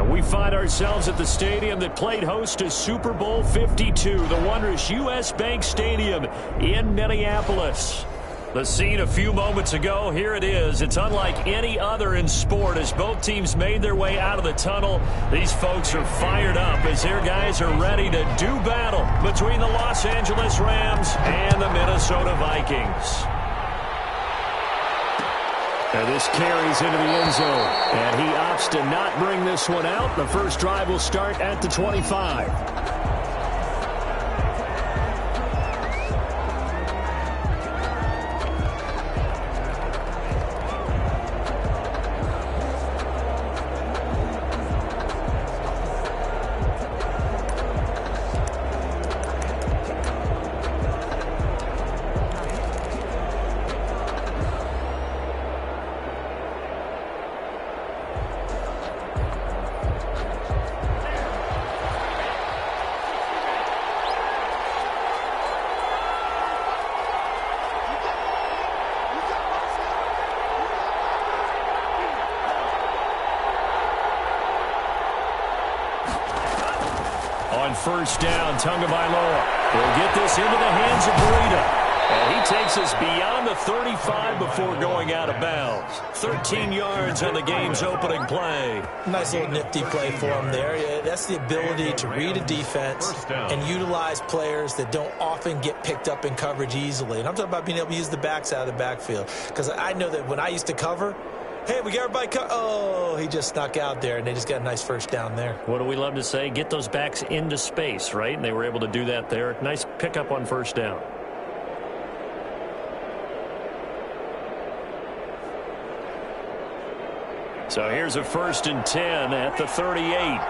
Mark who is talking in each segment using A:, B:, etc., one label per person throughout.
A: And we find ourselves at the stadium that played host to Super Bowl 52, the wondrous U.S. Bank Stadium in Minneapolis. The scene a few moments ago, here it is. It's unlike any other in sport as both teams made their way out of the tunnel. These folks are fired up as their guys are ready to do battle between the Los Angeles Rams and the Minnesota Vikings. And this carries into the end zone, and he opts to not bring this one out. The first drive will start at the 25. On first down, Tagovailoa will get this into the hands of Burita. And he takes us beyond the 35 before going out of bounds. 13 yards on the game's opening play.
B: Nice little nifty play for him there. Yeah, that's the ability to read a defense and utilize players that don't often get picked up in coverage easily. And I'm talking about being able to use the backs out of the backfield. Because I know that when I used to cover, hey, we got everybody oh, he just snuck out there, and they just got a nice first down there.
A: What do we love to say? Get those backs into space, right? And they were able to do that there. Nice pickup on first down. So here's a 1st and 10 at the 38.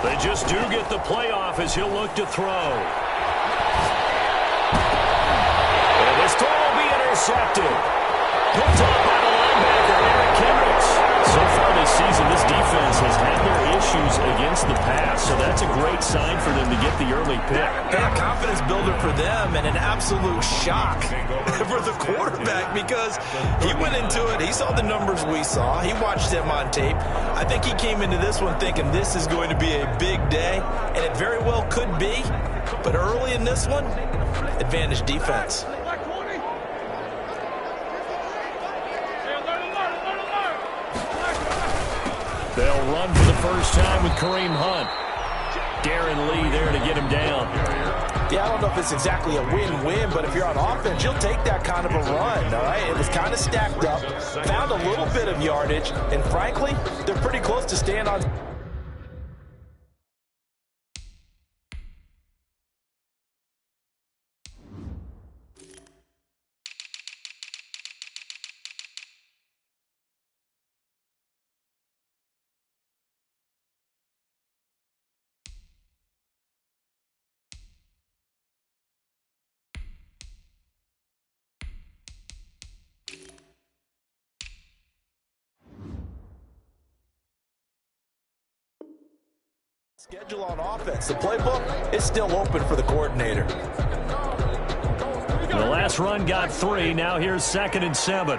A: They just do get the playoff as he'll look to throw. And this throw will be intercepted. Picked up by the linebacker, Eric Kendricks. So far this season, this defense has had their issues against the pass, so that's a great sign for them to get the early pick.
B: Yeah, confidence builder for them and an absolute shock for the quarterback because he went into it. He saw the numbers we saw. He watched them on tape. I think he came into this one thinking this is going to be a big day, and it very well could be. But early in this one, advantage defense.
A: They'll run for the first time with Kareem Hunt. Darren Lee there to get him down.
B: Yeah, I don't know if it's exactly a win-win, but if you're on offense, you'll take that kind of a run, all right? It was kind of stacked up, found a little bit of yardage, and frankly, they're pretty close to staying on. Schedule on offense. The playbook is still open for the coordinator.
A: The last run got 3. Now here's 2nd and 7.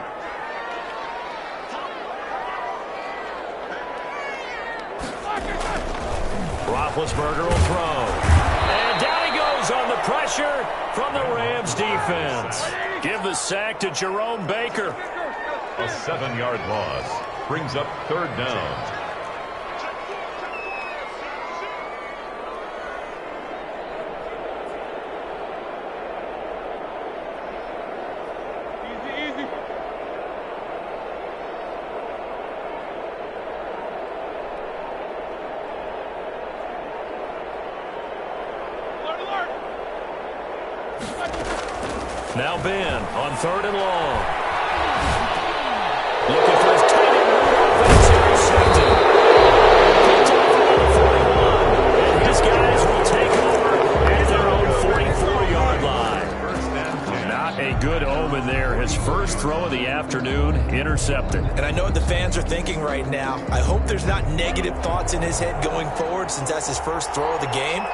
A: Roethlisberger will throw. And down he goes on the pressure from the Rams defense. Give the sack to Jerome Baker.
C: A 7-yard loss brings up 3rd down.
A: Now Ben on 3rd and long. Looking for his tight end Rudolph, and it's intercepted. Picked off around the 41, and his guys will take over at their own 44-yard line. Not a good omen there. His first throw of the afternoon, intercepted.
B: And I know what the fans are thinking right now. I hope there's not negative thoughts in his head going forward since that's his first throw of the game.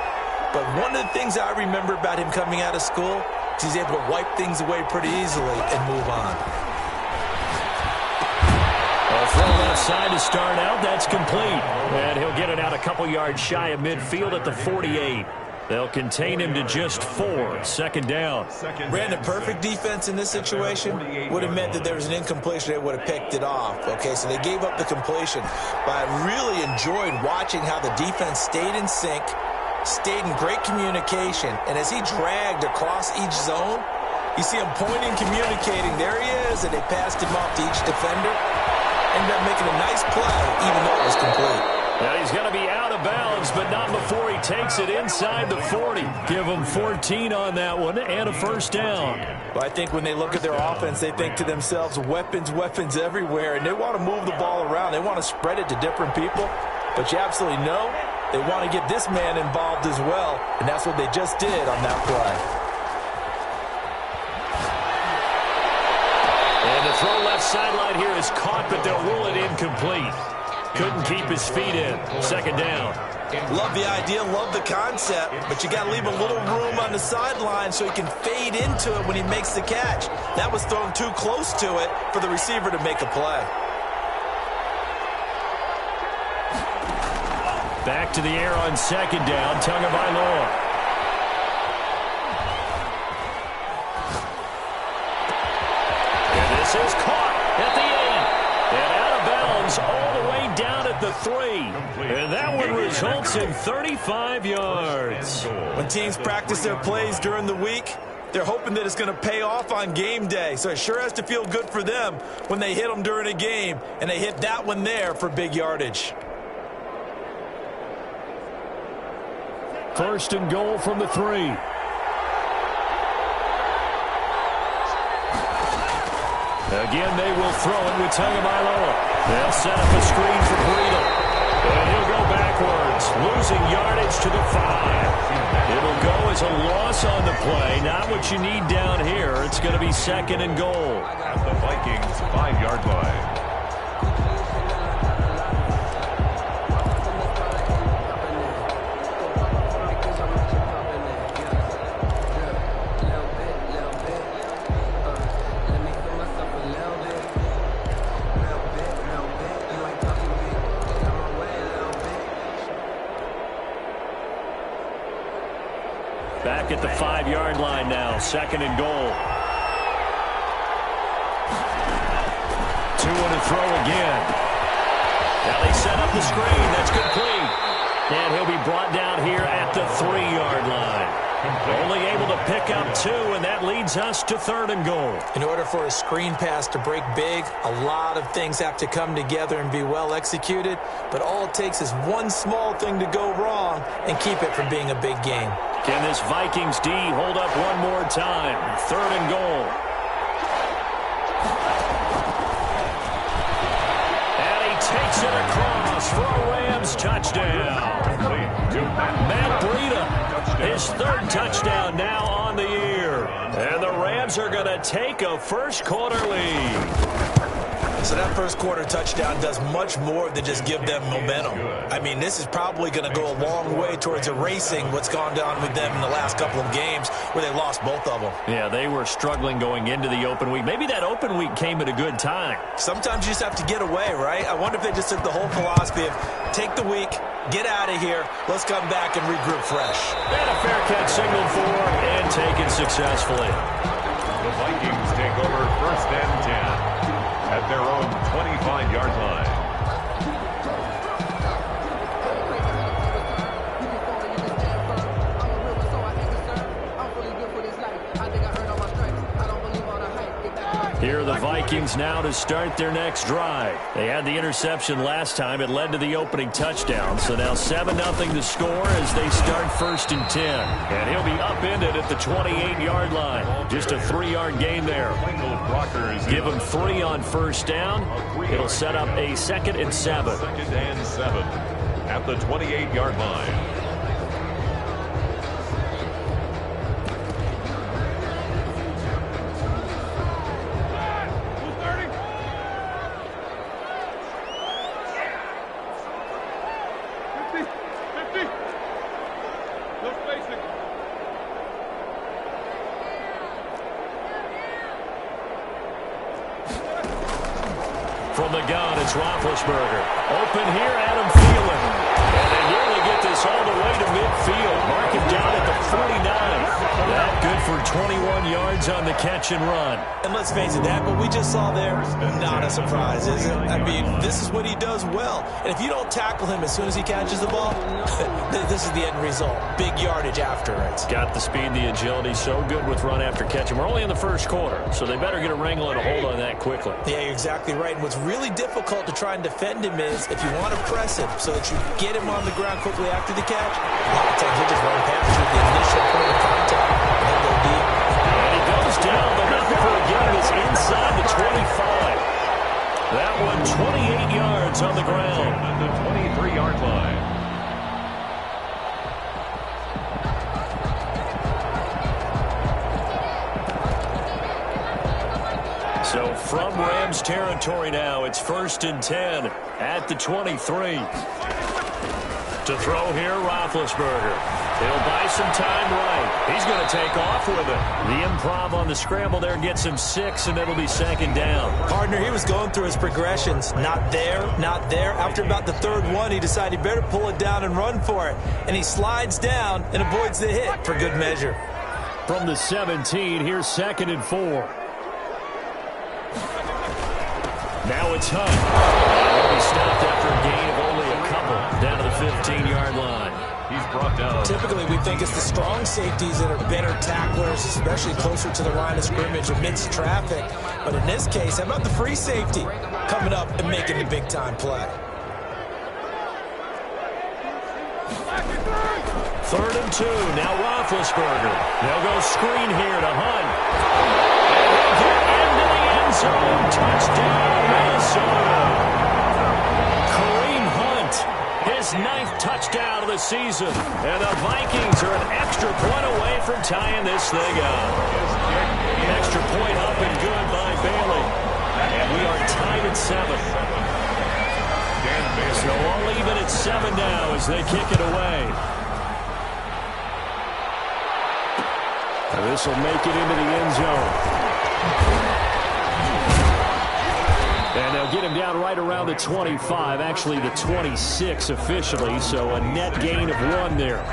B: But one of the things I remember about him coming out of school is he's able to wipe things away pretty easily and move on.
A: A throw left side to start out. That's complete. And he'll get it out a couple yards shy of midfield at the 48. They'll contain him to just 4. Second down.
B: Ran the perfect defense in this situation. Would have meant that there was an incompletion. They would have picked it off. Okay, so they gave up the completion. But I really enjoyed watching how the defense stayed in sync, stayed in great communication. And as he dragged across each zone, you see him pointing, communicating. There he is, and they passed him off to each defender. Ended up making a nice play, even though it was complete.
A: Now he's going to be out of bounds, but not before he takes it inside the 40. Give him 14 on that one and a first down.
B: Well, I think when they look at their offense, they think to themselves, weapons, weapons everywhere, and they want to move the ball around. They want to spread it to different people, but you absolutely know they want to get this man involved as well, and that's what they just did on that play.
A: And the throw left sideline here is caught, but they'll rule it incomplete. Couldn't keep his feet in. Second down.
B: Love the idea, love the concept, but you got to leave a little room on the sideline so he can fade into it when he makes the catch. That was thrown too close to it for the receiver to make a play.
A: Back to the air on second down. Tagovailoa. And this is caught at the 8. And out of bounds all the way down at the 3. And that one results in 35 yards.
B: When teams practice their plays during the week, they're hoping that it's going to pay off on game day. So it sure has to feel good for them when they hit them during a game. And they hit that one there for big yardage.
A: First and goal from the 3. Again, they will throw it with Tagovailoa. They'll set up a screen for Breida. And he'll go backwards, losing yardage to the 5. It'll go as a loss on the play. Not what you need down here. It's going to be second and goal.
C: At the Vikings 5-yard line.
A: Back at the 5-yard line now, second and goal. 2 and a throw again. Now they set up the screen. That's complete. And he'll be brought down here at the 3-yard line. Only able to pick up 2, and that leads us to third and goal.
B: In order for a screen pass to break big, a lot of things have to come together and be well executed. But all it takes is one small thing to go wrong and keep it from being a big game.
A: Can this Vikings D hold up one more time? Third and goal. And he takes it across for a Rams touchdown. Matt Breida, his third touchdown now on the year. And the Rams are going to take a first-quarter lead.
B: So that first quarter touchdown does much more than just give them momentum. I mean, this is probably going to go a long way towards erasing what's gone down with them in the last couple of games where they lost both of them.
A: Yeah, they were struggling going into the open week. Maybe that open week came at a good time.
B: Sometimes you just have to get away, right? I wonder if they just took the whole philosophy of take the week, get out of here, let's come back and regroup fresh.
A: And a fair catch signal for and taken successfully.
C: The Vikings take over first and 10 at their own 25-yard line.
A: Here are the Vikings now to start their next drive. They had the interception last time. It led to the opening touchdown. So now 7-0 to score as they start first and 10. And he'll be upended at the 28-yard line. Just a 3-yard gain there. Give him 3 on first down. It'll set up a 2nd and 7.
C: 2nd and 7 at the 28-yard line.
A: From the gun, it's Roethlisberger. Open here, Adam Thielen. And they nearly get this all the way to midfield. Mark him down at the 49. That good for 21 yards on the catch and run.
B: And let's face it, that what we just saw there, not a surprise, is it? I mean, this is what he does well. And if you don't tackle him as soon as he catches the ball, this is the end result. Big yardage after it.
A: Got the speed, the agility, so good with run after catch. And we're only in the first quarter, so they better get a wrangle and a hold on that quickly.
B: Yeah, you're exactly right. And what's really difficult to try and defend him is if you want to press him so that you get him on the ground quickly after the catch, a lot of times he'll just run past you at the initial point of contact and he'll go deep.
A: And he goes down, but not before getting this inside the 25. That one 28 yards on the ground.
C: At the 23-yard line.
A: So from Rams territory now, it's 1st and 10 at the 23. To throw here, Roethlisberger. He'll buy some time right. He's going to take off with it. The improv on the scramble there gets him 6, and it'll be 2nd down.
B: Partner, he was going through his progressions. Not there, not there. After about the 3rd one, he decided he better pull it down and run for it. And he slides down and avoids the hit for good measure.
A: From the 17, here's 2nd and 4. Now it's Hunt. He'll be stopped after a gain of only a couple down to the 15-yard line.
C: He's brought down.
B: Typically, we think it's the strong safeties that are better tacklers, especially closer to the line of scrimmage amidst traffic. But in this case, how about the free safety coming up and making the big-time play?
A: 3rd and 2. Now Roethlisberger. They'll go screen here to Hunt. And he'll get into the end zone. Touchdown, Minnesota. Kareem Hunt, his 9th touchdown of the season. And the Vikings are an extra point away from tying this thing up. Extra point up and good by Bailey. And we are tied at 7. So all even at 7 now as they kick it away. And this will make it into the end zone. And they'll get him down right around the 25, actually the 26 officially, so a net gain of 1 there.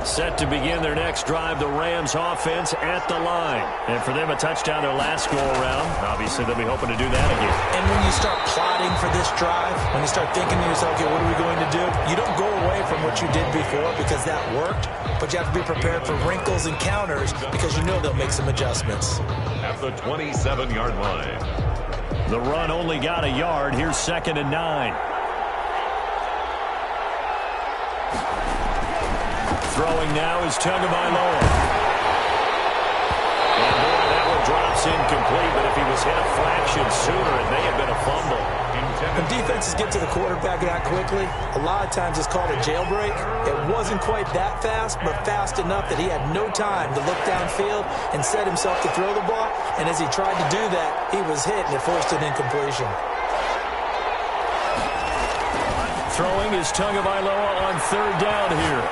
A: Set to begin their next drive, the Rams offense at the line. And for them, a touchdown their last go-around. Obviously, they'll be hoping to do that again.
B: And when you start plotting for this drive, when you start thinking to yourself, okay, what are we going to do? You don't go away from what you did before because that worked, but you have to be prepared for wrinkles and counters because you know they'll make some adjustments.
C: At the 27-yard line.
A: The run only got a yard. Here's 2nd and 9. Throwing now is Tagovailoa. And boy, that one drops incomplete, but if he was hit a fraction sooner, it may have been a fumble.
B: When defenses get to the quarterback that quickly, a lot of times it's called a jailbreak. It wasn't quite that fast, but fast enough that he had no time to look downfield and set himself to throw the ball. And as he tried to do that, he was hit and it forced an incompletion.
A: Throwing is Tagovailoa on 3rd down here.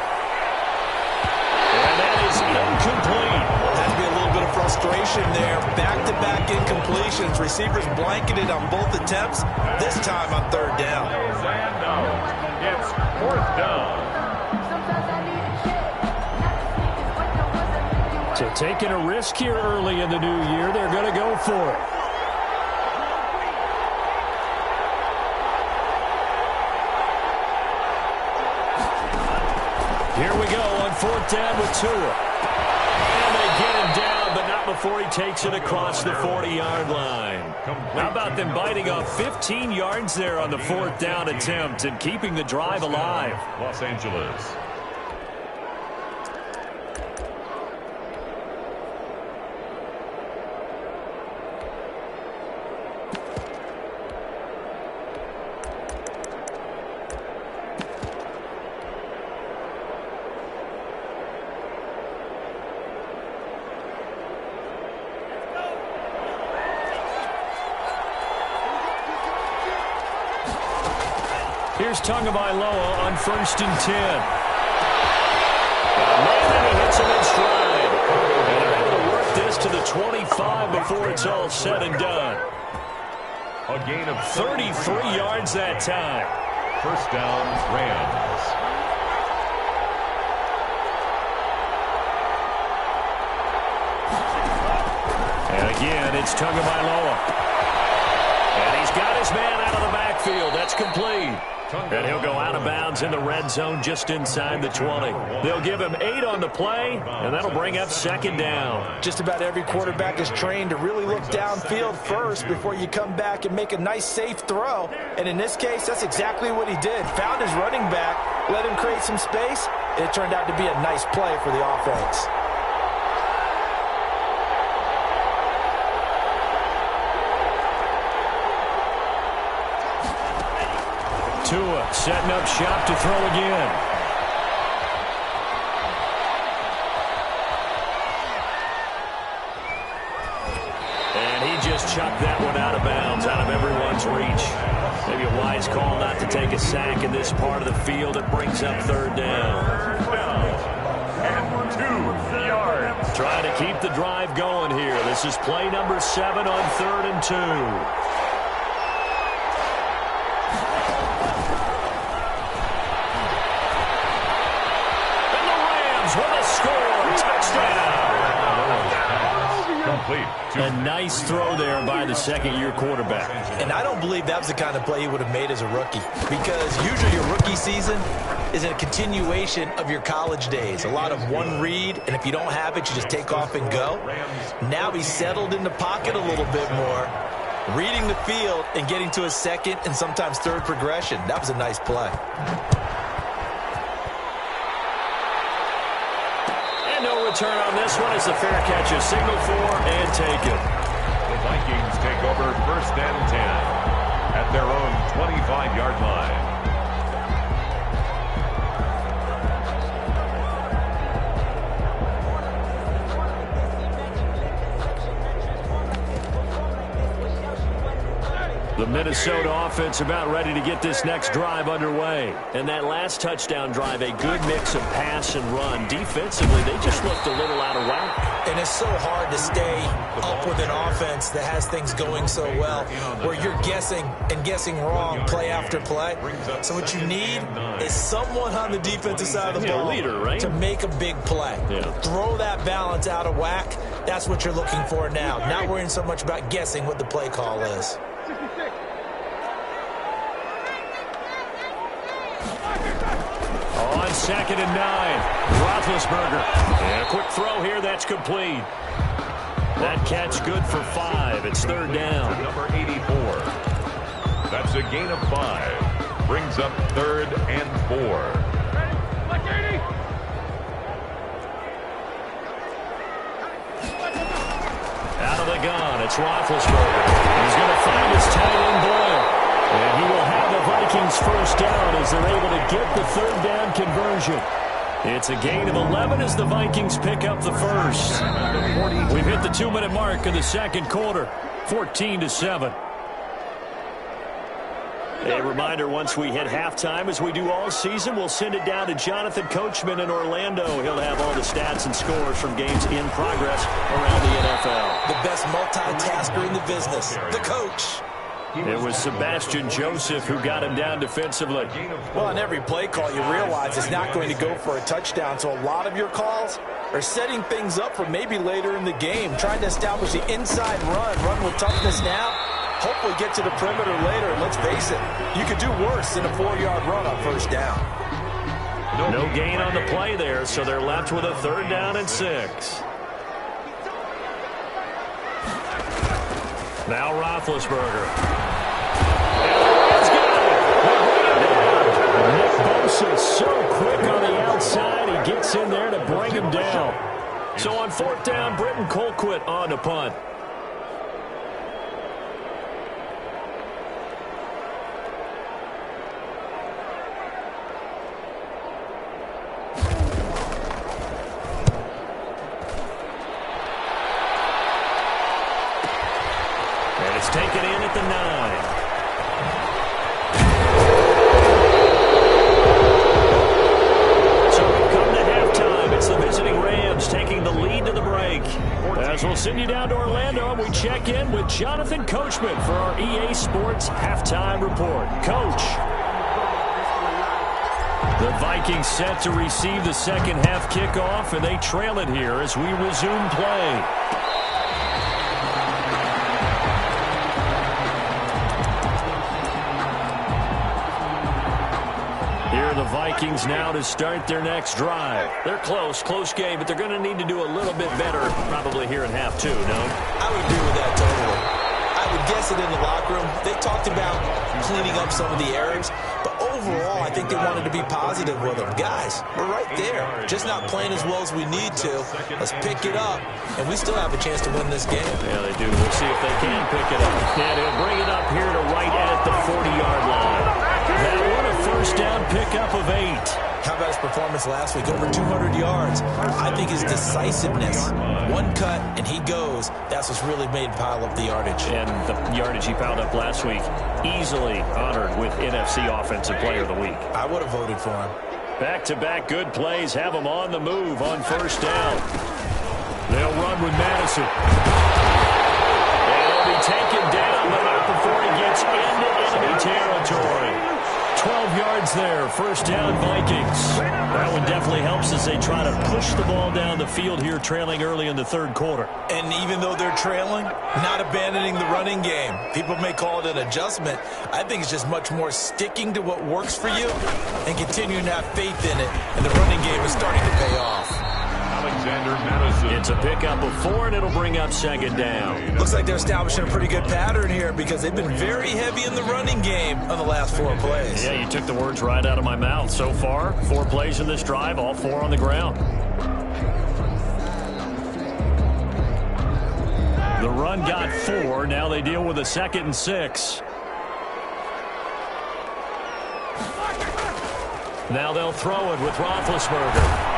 A: And that is incomplete.
B: Had to be a little bit of frustration there. Back-to-back incompletions. Receivers blanketed on both attempts. This time on 3rd down.
C: And now it's 4th down.
A: So taking a risk here early in the new year, they're going to go for it. Here we go on 4th down with Tua. And they get him down, but not before he takes it across the 40-yard line. How about them biting off 15 yards there on the 4th down attempt and keeping the drive alive?
C: Los Angeles.
A: Here's Tagovailoa on 1st and 10. And he hits him in stride. And they're able to work this to the 25 before it's all said and done.
C: A gain of
A: 33 yards that time.
C: First down, Rams.
A: And again, it's Tagovailoa. And he's got his man out of the backfield. That's complete. And he'll go out of bounds in the red zone just inside the 20. They'll give him 8 on the play, and that'll bring up 2nd down.
B: Just about every quarterback is trained to really look downfield first before you come back and make a nice, safe throw. And in this case, that's exactly what he did. Found his running back, let him create some space, and it turned out to be a nice play for the offense.
A: Tua setting up shop to throw again. And he just chucked that one out of bounds, out of everyone's reach. Maybe a wise call not to take a sack in this part of the field. It brings up 3rd down.
C: And 2 yards.
A: Trying to keep the drive going here. This is play number 7 on 3rd and 2.
C: Complete.
A: A nice throw there by the second-year quarterback.
B: And I don't believe that was the kind of play he would have made as a rookie, because usually your rookie season is a continuation of your college days. A lot of one read, and if you don't have it, you just take off and go. Now he's settled in the pocket a little bit more, reading the field and getting to a second and sometimes third progression. That was a nice play.
A: Return on this one is the fair catch, a signal for and take it.
C: The Vikings take over 1st and 10 at their own 25-yard line.
A: The Minnesota offense about ready to get this next drive underway. And that last touchdown drive, a good mix of pass and run. Defensively, they just looked a little out of whack.
B: And it's so hard to stay up with an offense that has things going so well, where you're guessing and guessing wrong play after play. So what you need is someone on the defensive side of the ball
A: leader, right?
B: to make a big play.
A: Yeah.
B: Throw that balance out of whack. That's what you're looking for now. Not worrying so much about guessing what the play call is.
A: On 2nd and 9, Roethlisberger. And a quick throw here, that's complete. That catch good for 5. It's 3rd down.
C: Number 84. That's a gain of 5. Brings up 3rd and 4.
A: Out of the gun, it's Roethlisberger. He's going to find his tight end Boyle. And he will have the Vikings 1st down as they're able to get the 3rd down conversion. It's a gain of 11 as the Vikings pick up the 1st. We've hit the 2-minute mark in the 2nd quarter, 14-7. A reminder, once we hit halftime, as we do all season, we'll send it down to Jonathan Coachman in Orlando. He'll have all the stats and scores from games in progress around the NFL.
B: The best multitasker in the business, the coach.
A: It was Sebastian Joseph who got him down defensively.
B: Well, on every play call, you realize it's not going to go for a touchdown, so a lot of your calls are setting things up for maybe later in the game, trying to establish the inside run with toughness now, hopefully get to the perimeter later, and let's face it, you could do worse than a 4-yard run on 1st down.
A: No gain on the play there, so they're left with a 3rd down and 6. Now Roethlisberger. Nick Bosa so quick on the outside. He gets in there to bring him down. So on 4th down, Britton Colquitt on to punt. And it's taken in at the 9. Jonathan Coachman for our EA Sports Halftime Report. Coach. The Vikings set to receive the second half kickoff, and they trail it here as we resume play. Here are the Vikings now to start their next drive. They're close game, but they're going to need to do a little bit better probably here in half two, no?
B: I would agree with that totally. I would guess it in the locker room. They talked about cleaning up some of the errors, but overall, I think they wanted to be positive with them. Guys, we're right there. Just not playing as well as we need to. Let's pick it up, and we still have a chance to win this game.
A: Yeah, they do. We'll see if they can pick it up. Yeah, they'll bring it up here to right at the 40-yard line. That one a first down pickup of 8.
B: How about his performance last week? Over 200 yards. I think his decisiveness, one cut and he goes, that's what's really made him pile up the yardage.
A: And the yardage he piled up last week, easily honored with NFC Offensive Player of the Week.
B: I would have voted for him.
A: Back-to-back good plays have him on the move on first down. They'll run with Madison. And he'll be taken down, but not before he gets into enemy territory. 12 yards there, first down Vikings. That one definitely helps as they try to push the ball down the field here, trailing early in the third quarter.
B: And even though they're trailing, not abandoning the running game. People may call it an adjustment. I think it's just much more sticking to what works for you and continuing to have faith in it. And the running game is starting to pay off.
A: It's a pickup of 4, and it'll bring up second down.
B: Looks like they're establishing a pretty good pattern here because they've been very heavy in the running game on the last 4 plays.
A: Yeah, you took the words right out of my mouth. So far, 4 plays in this drive, all 4 on the ground. The run got 4. Now they deal with a 2nd and 6. Now they'll throw it with Roethlisberger.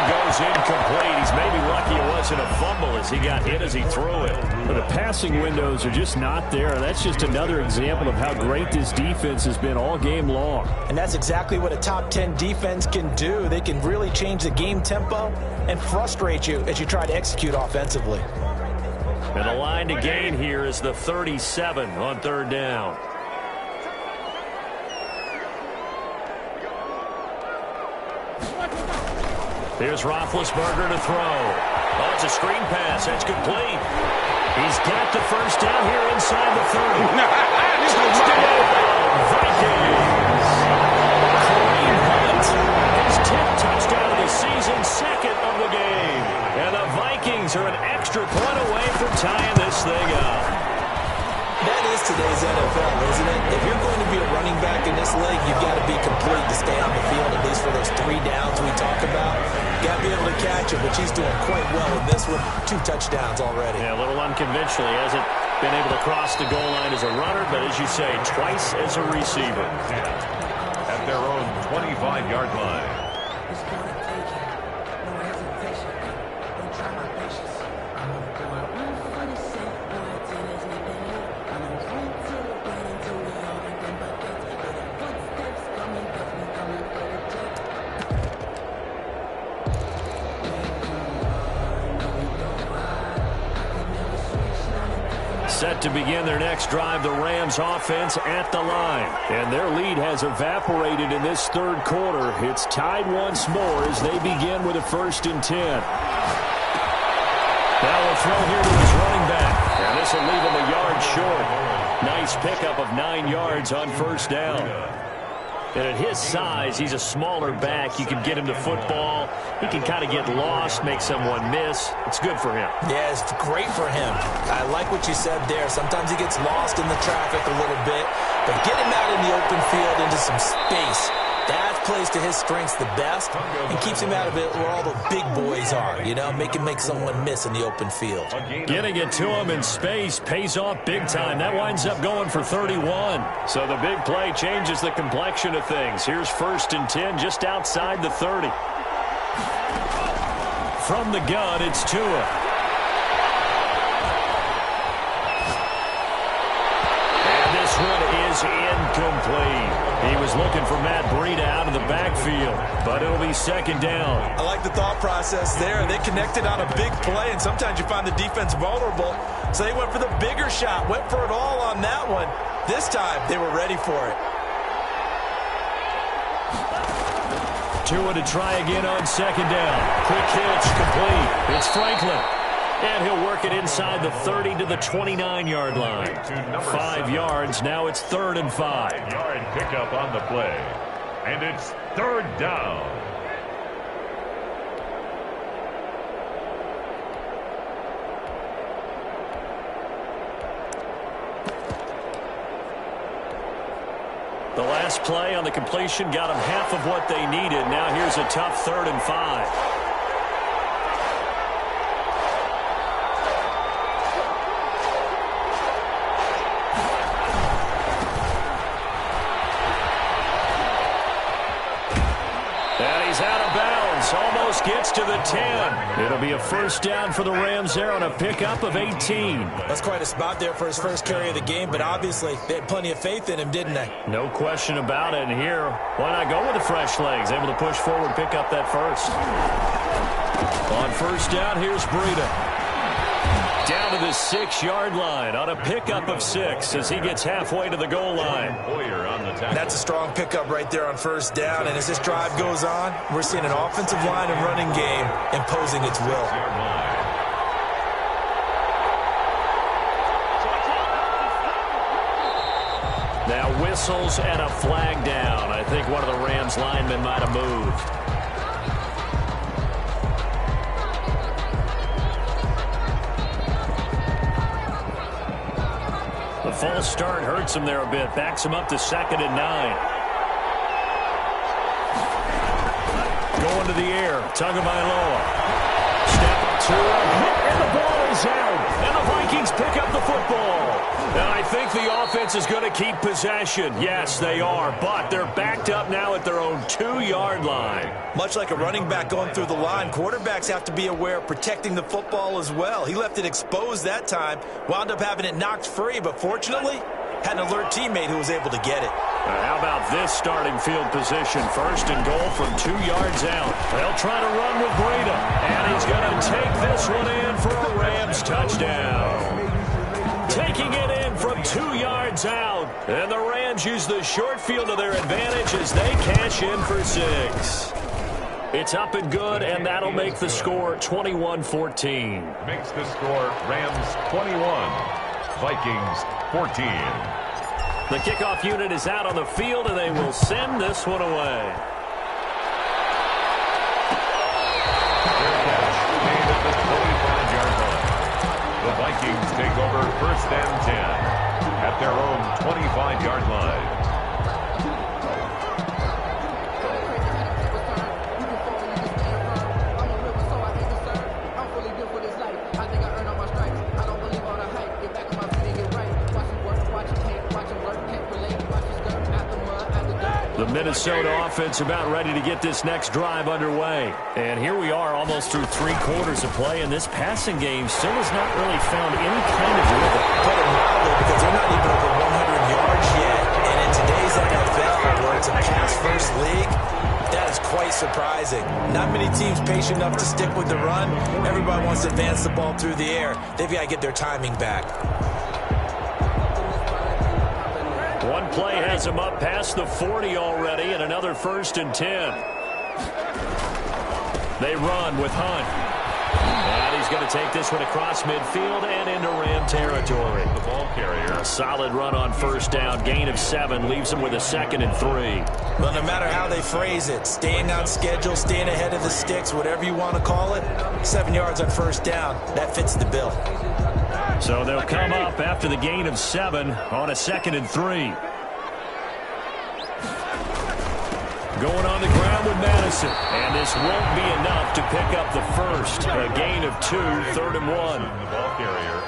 A: Goes incomplete. He's maybe lucky it wasn't a fumble as he got hit as he threw it.
D: But the passing windows are just not there. That's just another example of how great this defense has been all game long.
E: And that's exactly what a top 10 defense can do. They can really change the game tempo and frustrate you as you try to execute offensively.
A: And the line to gain here is the 37 on third down. Here's Roethlisberger to throw. Oh, it's a screen pass. That's complete. He's got the first down here inside the 30. Touchdown, Vikings. Kareem Hunt, his 10th touchdown of the season, 2nd of the game. And the Vikings are an extra point away from tying this thing up.
B: That is today's NFL, isn't it? If you're going to be a running back in this league, you've got to be complete to stay on the field, at least for those 3 downs we talk about. Got to be able to catch him, which he's doing quite well in this one. 2 touchdowns already.
A: Yeah, a little unconventionally. Hasn't been able to cross the goal line as a runner, but as you say, twice as a receiver.
C: At their own 25-yard line.
A: Set to begin their next drive, the Rams offense at the line. And their lead has evaporated in this third quarter. It's tied once more as they begin with a 1st and 10. Now a throw here to his running back. And this will leave him a yard short. Nice pickup of 9 yards on first down. And at his size, he's a smaller back. You can get him to football. He can kind of get lost, make someone miss. It's good for him.
B: Yeah, it's great for him. I like what you said there. Sometimes he gets lost in the traffic a little bit, but get him out in the open field into some space. That plays to his strengths the best and keeps him out of it where all the big boys are, you know, make someone miss in the open field.
A: Getting it to him in space pays off big time. That winds up going for 31. So the big play changes the complexion of things. Here's 1st and 10 just outside the 30. From the gun, it's Tua. And this one is incomplete. He was looking for Matt Breida out of the backfield, but it'll be 2nd down.
B: I like the thought process there. They connected on a big play, and sometimes you find the defense vulnerable. So they went for the bigger shot, went for it all on that one. This time, they were ready for it.
A: Tua to try again on second down. Quick hitch, complete. It's Franklin. And he'll work it inside the 30 to the 29-yard line. 5 yards, now it's 3rd and 5.
C: 5-yard pickup on the play. And it's 3rd down.
A: The last play on the completion got them half of what they needed. Now here's a tough 3rd and 5. Out of bounds, almost gets to the 10. It'll be a first down for the Rams there on a pickup of 18.
B: That's quite a spot there for his first carry of the game, but obviously they had plenty of faith in him, didn't they?
A: No question about it. And here, why not go with the fresh legs? Able to push forward, pick up that first. On first down, here's Breida. Down to the 6-yard line on a pickup of 6 as he gets halfway to the goal line.
B: That's a strong pickup right there on first down. And as this drive goes on, we're seeing an offensive line and running game imposing its will.
A: Now whistles and a flag down. I think one of the Rams linemen might have moved. The false start hurts him there a bit. Backs him up to 2nd and 9. Going to the air. Tagovailoa. Step to and the ball is out. And the Vikings pick up the football. And I think the offense is going to keep possession. Yes, they are. But they're backed up now at their own 2-yard line.
B: Much like a running back going through the line, quarterbacks have to be aware of protecting the football as well. He left it exposed that time, wound up having it knocked free, but fortunately, had an alert teammate who was able to get it.
A: How about this starting field position? 1st and goal from 2 yards out. They'll try to run with Breida, and he's going to take this one in for a Rams touchdown. Taking it in from 2 yards out. And the Rams use the short field to their advantage as they cash in for 6. It's up and good, and that'll make the score 21-14.
C: Makes the score Rams 21, Vikings 14.
A: The kickoff unit is out on the field, and they will send this one away.
C: The Vikings take over 1st and 10 at their own 25-yard line.
A: The Minnesota offense about ready to get this next drive underway. And here we are almost through 3 quarters of play, and this passing game still has not really found any kind of rhythm.
B: Put it mildly, because they're not even over 100 yards yet. And in today's NFL, where it's a pass-first league, that is quite surprising. Not many teams patient enough to stick with the run. Everybody wants to advance the ball through the air. They've got to get their timing back.
A: One play has him up past the 40 already, and another 1st and 10. They run with Hunt. And he's going to take this one across midfield and into Ram territory.
C: The ball carrier.
A: A solid run on 1st down. Gain of 7 leaves him with a 2nd and 3.
B: Well, no matter how they phrase it, staying on schedule, staying ahead of the sticks, whatever you want to call it, 7 yards on 1st down, that fits the bill.
A: So they'll come up after the gain of 7 on a 2nd and 3. Going on the ground with Madison. And this won't be enough to pick up the first. A gain of 2, 3rd and 1.
C: The ball carrier,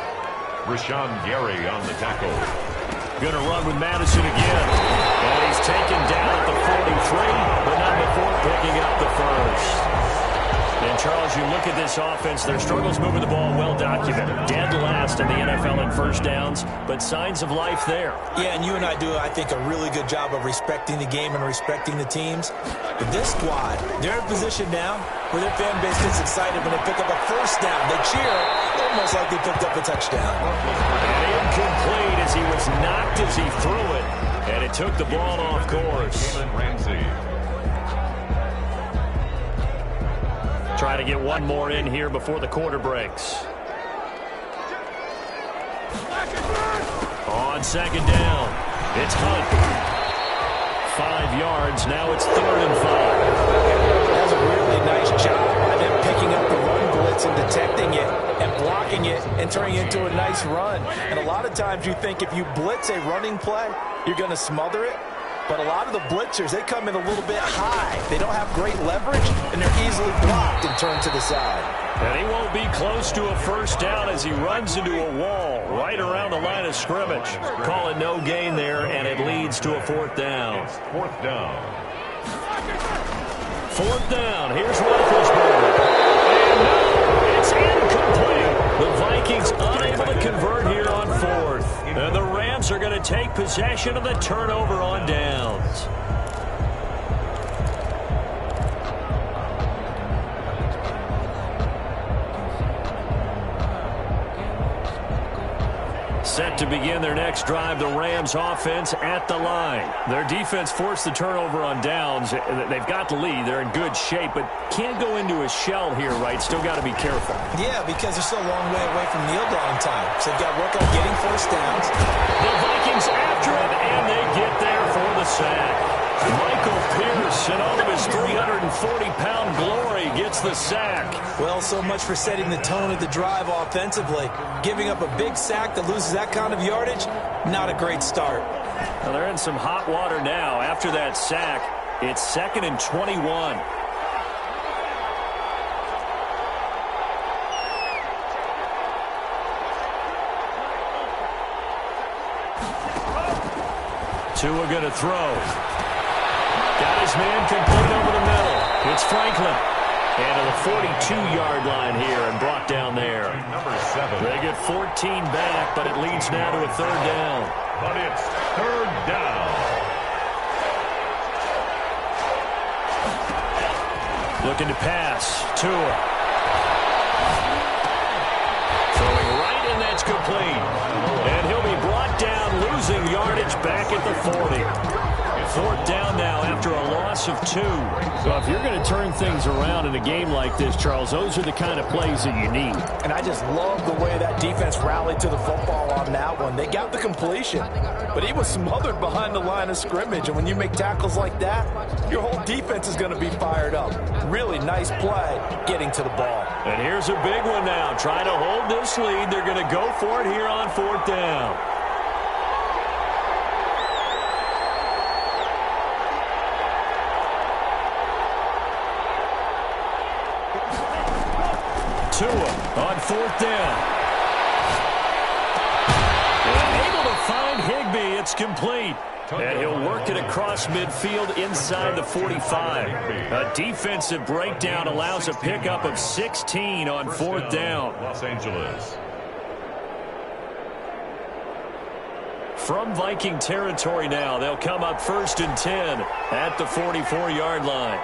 C: Rashawn Gary on the tackle.
A: Going to run with Madison again. And he's taken down at the 43, but not before picking up the first. And Charles, you look at this offense, their struggles moving the ball well documented. Dead last in the NFL in first downs, but signs of life there.
E: Yeah, and you and I do, I think, a really good job of respecting the game and respecting the teams. But this squad, they're in a position now where their fan base gets excited when they pick up a first down. They cheer almost like they picked up a touchdown.
A: And incomplete as he was knocked as he threw it, and it took the ball off course. Try to get one more in here before the quarter breaks. On second down, it's Hunt. 5 yards, now it's 3rd and 5.
E: That's a really nice job by them picking up the run blitz and detecting it and blocking it and turning it into a nice run. And a lot of times you think if you blitz a running play, you're going to smother it. But a lot of the blitzers, they come in a little bit high. They don't have great leverage, and they're easily blocked and turned to the side.
A: And he won't be close to a first down as he runs into a wall right around the line of scrimmage. Call it no gain there, and it leads to a 4th down.
C: 4th down.
A: 4th down. Here's Roethlisberger. And no, it's incomplete. The Vikings unable to convert here on 4th. And the Rams are going to take possession of the turnover on downs. Set to begin their next drive, the Rams offense at the line. Their defense forced the turnover on downs. They've got the lead. They're in good shape, but can't go into a shell here, right? Still got to be careful.
E: Yeah, because they're still a long way away from kneel down time. So they've got to work on getting first downs.
A: The Vikings after him, and they get there for the sack. Michael Pierce, in all of his 340-pound glory, gets the sack.
E: Well, so much for setting the tone of the drive offensively. Giving up a big sack that loses that kind of yardage, not a great start.
A: Well, they're in some hot water now. After that sack, it's 2nd and 21. Tua going to throw. Got his man complete over the middle. It's Franklin. And to the 42-yard line here and brought down there.
C: Number 7.
A: They get 14 back, but it leads now to a 3rd down.
C: But it's 3rd down.
A: Looking to pass. Tua. Throwing right, and that's complete. And he'll be brought down, losing yardage back at the 40. 4th down now after a loss of 2.
D: So if you're going to turn things around in a game like this, Charles, those are the kind of plays that you need.
E: And I just love the way that defense rallied to the football on that one. They got the completion, but he was smothered behind the line of scrimmage. And when you make tackles like that, your whole defense is going to be fired up. Really nice play getting to the ball.
A: And here's a big one now. Trying to hold this lead. They're going to go for it here on 4th down. Tua on 4th down. And able to find Higbee. It's complete. And he'll work it across midfield inside the 45. A defensive breakdown allows a pickup of 16 on 4th down.
C: Los Angeles.
A: From Viking territory now, they'll come up 1st and 10 at the 44-yard line.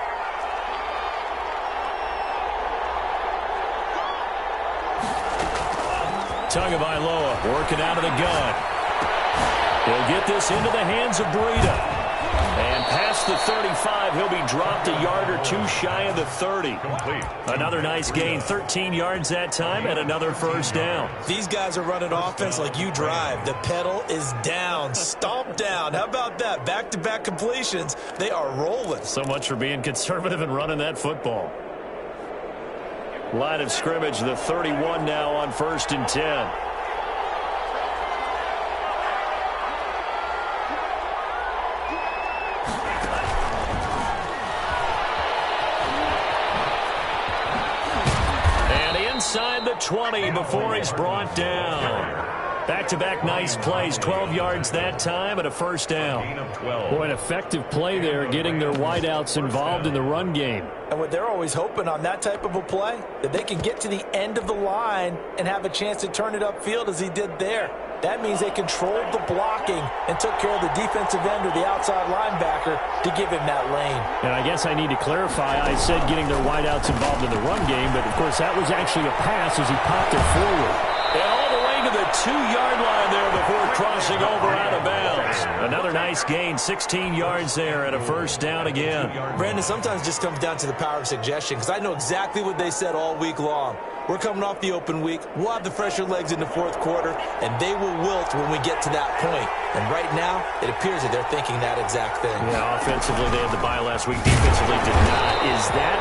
A: Tagovailoa working out of the gun. He'll get this into the hands of Breida. And past the 35, he'll be dropped a yard or 2 shy of the 30.
C: Complete.
A: Another nice gain, 13 yards that time, and another 1st down.
E: These guys are running offense like you drive. The pedal is down, stomp down. How about that? Back-to-back completions. They are rolling.
A: So much for being conservative and running that football. Line of scrimmage, the 31 now on 1st and 10. And inside the 20 before he's brought down. Back-to-back nice plays, 12 yards that time and a first down.
D: Boy, an effective play there, getting their wideouts involved in the run game.
E: And what they're always hoping on that type of a play, that they can get to the end of the line and have a chance to turn it upfield as he did there. That means they controlled the blocking and took care of the defensive end or the outside linebacker to give him that lane.
D: And I guess I need to clarify, I said getting their wideouts involved in the run game, but of course that was actually a pass as he popped it forward.
A: And all the way to the 2-yard line there before crossing over out of bounds. Another nice gain, 16 yards there and a first down again.
E: Brandon, sometimes it just comes down to the power of suggestion, because I know exactly what they said all week long. We're coming off the open week. We'll have the fresher legs in the fourth quarter, and they will wilt when we get to that point. And right now, it appears that they're thinking that exact thing.
A: Yeah, offensively, they had the bye last week. Defensively, did not. Is that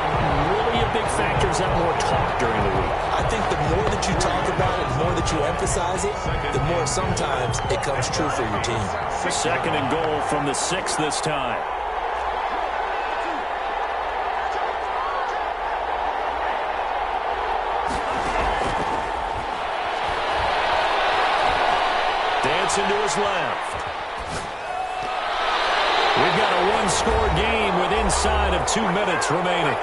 A: really a big factor? Is that more talk during the week?
E: I think the more that you talk about it, the more that you emphasize it, the more sometimes it comes true for your team.
A: Second and goal from the 6 this time. Dancing to his left. We've got a one-score game with inside of 2 minutes remaining.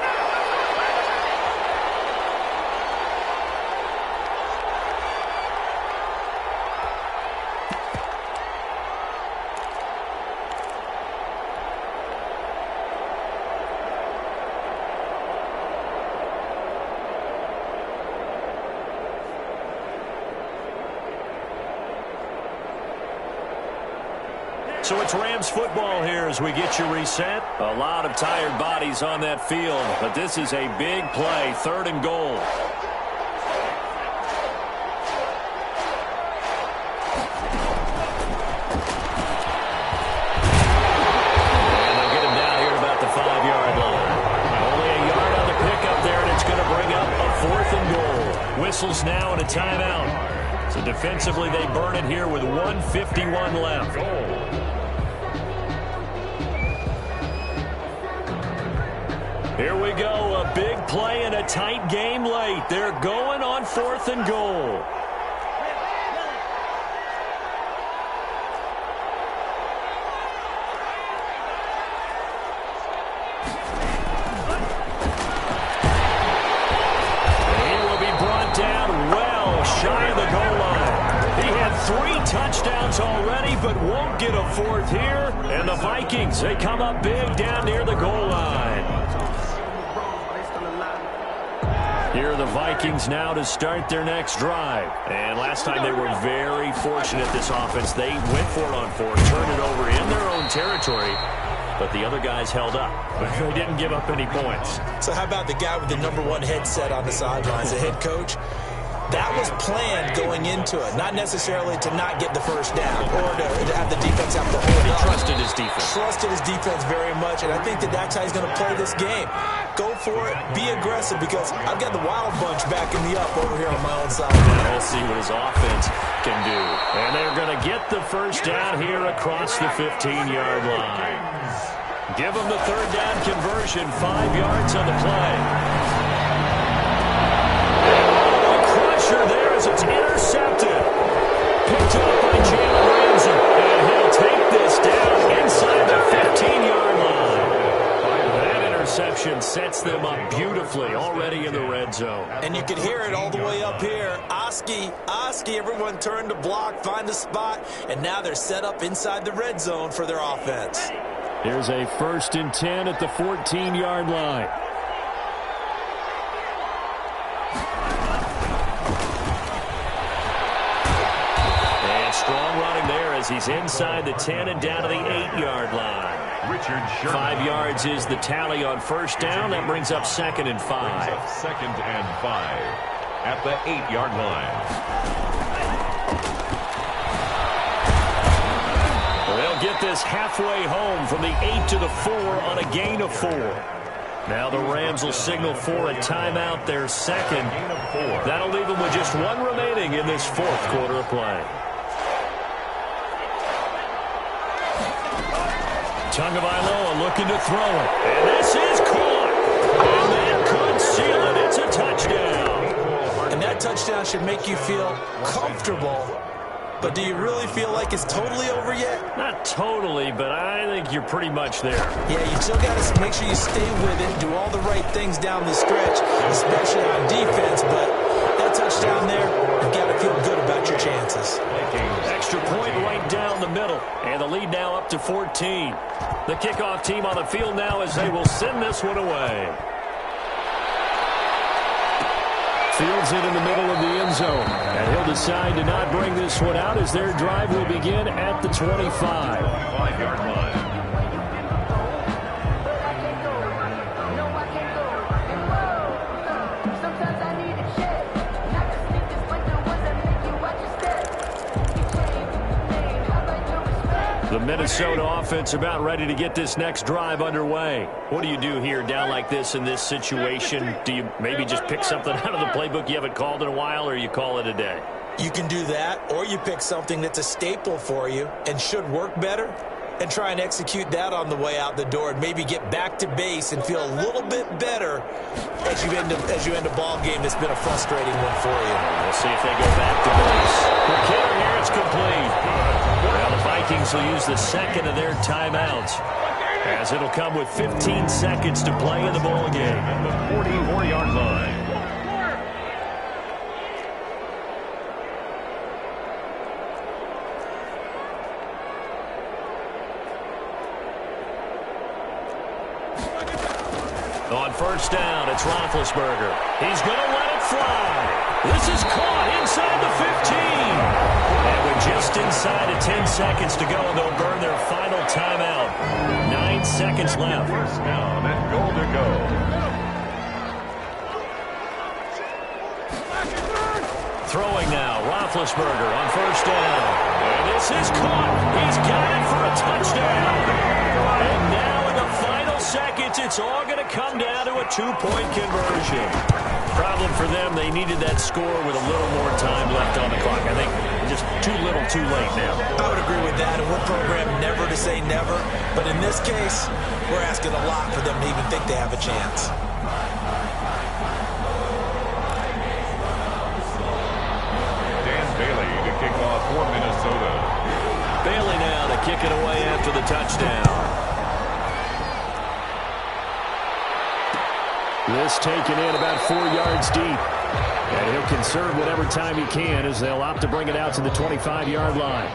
A: So it's Rams football here as we get you reset. A lot of tired bodies on that field, but this is a big play, 3rd and goal. And they'll get him down here at about the 5-yard line. Only a yard on the pickup there, and it's going to bring up a 4th and goal. Whistles now and a timeout. So defensively, they burn it here with 1:51 left. Here we go, a big play and a tight game late. They're going on 4th and goal. He will be brought down well shy of the goal line. He had 3 touchdowns already, but won't get a 4th here. And the Vikings, they come up big down near the goal line. Here are the Vikings now to start their next drive. And last time they were very fortunate, this offense. They went for it on 4th, turned it over in their own territory, but the other guys held up. They didn't give up any points.
E: So how about the guy with the #1 headset on the sidelines, the head coach? That was planned going into it, not necessarily to not get the first down or to have the defense have to hold up.
A: He trusted his defense.
E: Trusted his defense very much, and I think that that's how he's going to play this game. Go for it, be aggressive, because I've got the Wild Bunch backing me up over here on my own side.
A: We'll see what his offense can do. And they're going to get the first down here across the 15-yard line. Give them the 3rd down conversion, 5 yards on the play. There as it's intercepted. Picked up by Jalen Ramsey. And he'll take this down inside the 15-yard line. That interception sets them up beautifully already in the red zone.
E: And you can hear it all the way up here. Oski, everyone turned to block, find a spot, and now they're set up inside the red zone for their offense.
D: Here's a 1st and 10 at the 14-yard line.
A: Strong running there as he's inside the 10 and down to the 8-yard line. 5 yards is the tally on 1st down. That brings up 2nd and 5.
C: 2nd and 5 at the 8-yard line.
A: They'll get this halfway home from the 8 to the 4 on a gain of 4. Now the Rams will signal for a timeout, their 2nd. That'll leave them with just 1 remaining in this 4th quarter of play. Tagovailoa looking to throw it. And this is caught. And that could seal it. It's a touchdown.
E: And that touchdown should make you feel comfortable But do you really feel like it's totally over yet?
A: Not totally, but I think you're pretty much there.
E: Yeah, you still got to make sure you stay with it, do all the right things down the stretch, especially on defense. But that touchdown there, you've got to feel good about your chances.
A: Extra point right down the middle. And the lead now up to 14. The kickoff team on the field now as they will send this one away. Fields it in the middle of the end zone. And he'll decide to not bring this one out as their drive will begin at the 25.
C: 5-yard line.
A: The Minnesota offense about ready to get this next drive underway. What do you do here down like this in this situation? Do you maybe just pick something out of the playbook you haven't called in a while, or you call it a day?
E: You can do that, or you pick something that's a staple for you and should work better and try and execute that on the way out the door and maybe get back to base and feel a little bit better as you end a ball game that's been a frustrating one for you.
A: We'll see if they go back to base. The kicker here, it's complete. Well, the Vikings will use the second of their timeouts as it'll come with 15 seconds to play in the ball game.
C: At the 44-yard line.
A: On first down, it's Roethlisberger. He's going to let it fly. This is caught inside the 15. And we're just inside of 10 seconds to go, and they'll burn their final timeout. 9 seconds left.
C: First down and goal to go.
A: Throwing now, Roethlisberger on first down. And this is caught. He's got it for a touchdown. And now in the final seconds, it's all going to come down to a two-point conversion. Problem for them, they needed that score with a little more time left on the clock. I think just too little, too late now.
E: I would agree with that, and we're programmed never to say never. But in this case, we're asking a lot for them to even think they have a chance.
C: Dan Bailey to kick off for Minnesota.
A: Bailey now to kick it away after the touchdown. This taken in about 4 yards deep. And he'll conserve whatever time he can as they'll opt to bring it out to the 25-yard line.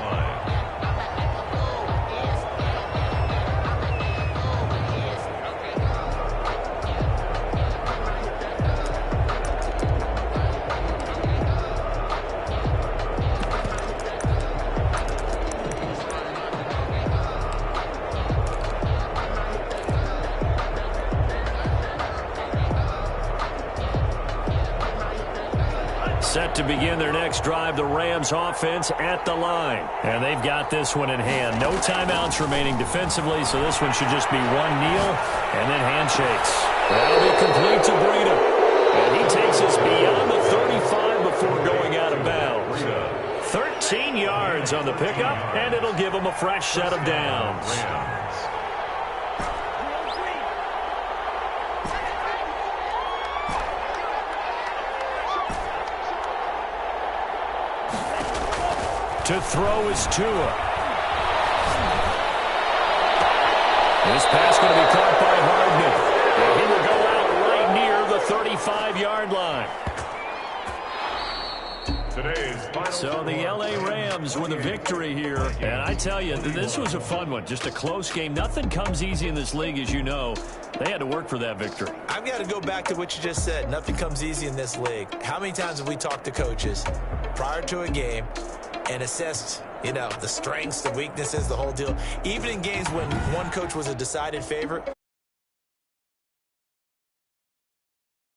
A: Set to begin their next drive, the Rams offense at the line. And they've got this one in hand. No timeouts remaining defensively, so this one should just be one kneel and then handshakes. That'll be complete to Breida. And he takes us beyond the 35 before going out of bounds. 13 yards on the pickup, and it'll give him a fresh set of downs. To throw is Tua. This pass going to be caught by Hardman. And he will go out right near the 35-yard line. So the L.A. Rams with a victory here. And I tell you, this was a fun one. Just a close game. Nothing comes easy in this league, as you know. They had to work for that victory.
E: I've got to go back to what you just said. Nothing comes easy in this league. How many times have we talked to coaches prior to a game and assessed, the strengths, the weaknesses, the whole deal? Even in games when one coach was a decided favorite,